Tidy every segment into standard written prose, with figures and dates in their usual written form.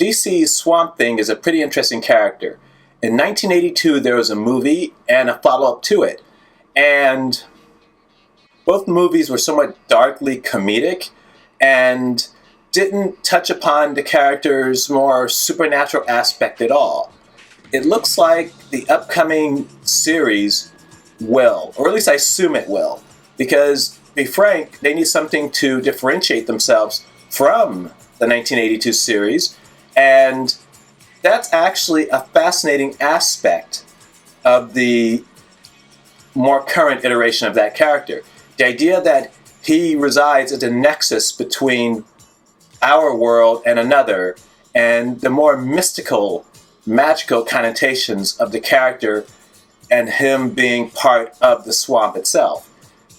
DC's Swamp Thing is a pretty interesting character. In 1982, there was a movie and a follow-up to it. And both movies were somewhat darkly comedic and didn't touch upon the character's more supernatural aspect at all. It looks like the upcoming series will, or at least I assume it will, because, to be frank, they need something to differentiate themselves from the 1982 series, and that's actually a fascinating aspect of the more current iteration of that character. The idea that he resides at the nexus between our world and another, and the more mystical, magical connotations of the character and him being part of the swamp itself.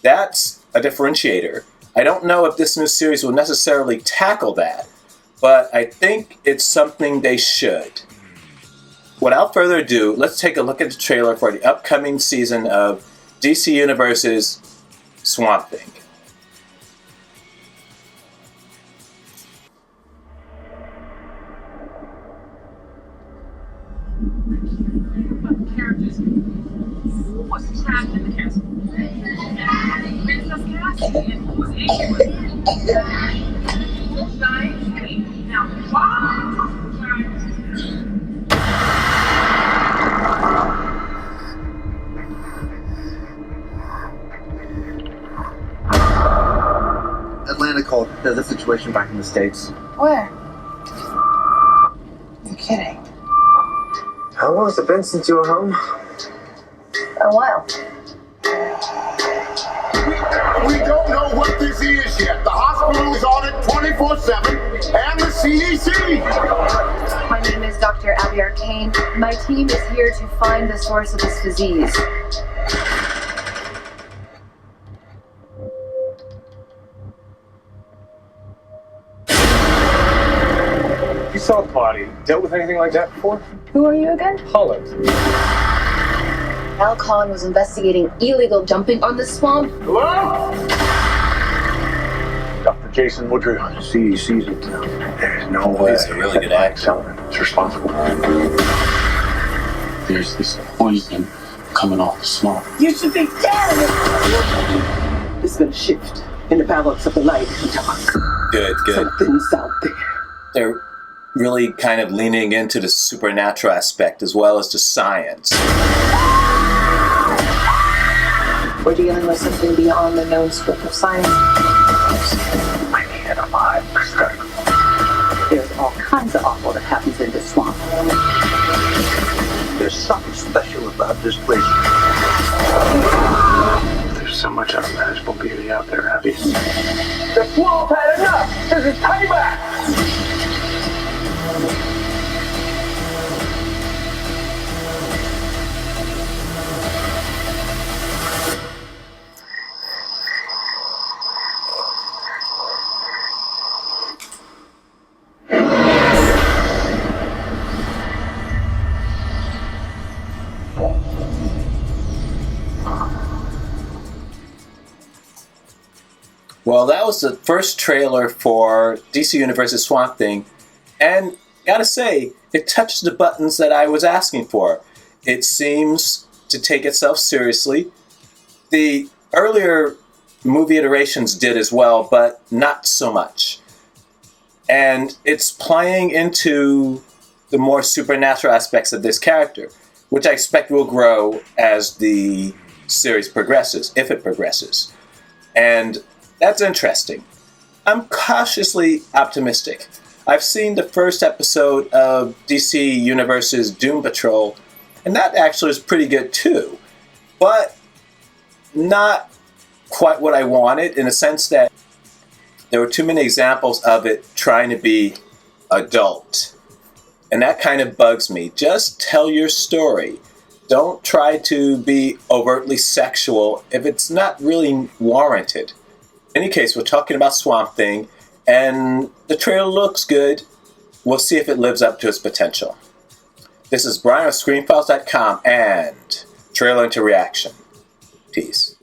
That's a differentiator. I don't know if this new series will necessarily tackle that, but I think it's something they should. Without further ado, let's take a look at the trailer for the upcoming season of DC Universe's Swamp Thing. Characters. Who was trapped in the castle? Princess Cassidy, and who was angry? Giant Queen. Now, wow! Atlanta called. There's a situation back in the States. Where? You're kidding. How long has it been since you were home? A while. We don't know what this is yet. The hospital is on it 24/7, and the CDC. My name is Dr. Abby Arcane. My team is here to find the source of this disease. You saw the body. Dealt with anything like that before? Who are you again? Holland. Al Khan was investigating illegal dumping on the swamp. Hello? Dr. Jason Woodruff. CDC's in town. There's no way. He's a really good actor. Sullivan is responsible. There's this poison coming off the swamp. You should be dead! It's gonna shift in the balance of the light and dark. Good. Something's out there. They're really kind of leaning into the supernatural aspect as well as the science. We're dealing with something beyond the known scope of science. I need a 5%. There's all kinds of awful that happens in this swamp. There's something special about this place. There's so much unimaginable beauty out there, Abby. The swamp had enough! This is payback! Well, that was the first trailer for DC Universe's Swamp Thing, and gotta say, it touched the buttons that I was asking for. It seems to take itself seriously. The earlier movie iterations did as well, but not so much. And it's playing into the more supernatural aspects of this character, which I expect will grow as the series progresses, if it progresses. And that's interesting. I'm cautiously optimistic. I've seen the first episode of DC Universe's Doom Patrol, and that actually is pretty good too. But not quite what I wanted, in the sense that there were too many examples of it trying to be adult. And that kind of bugs me. Just tell your story. Don't try to be overtly sexual if it's not really warranted. In any case, we're talking about Swamp Thing, and the trailer looks good. We'll see if it lives up to its potential. This is Brian of ScreenFiles.com and Trailer into Reaction. Peace.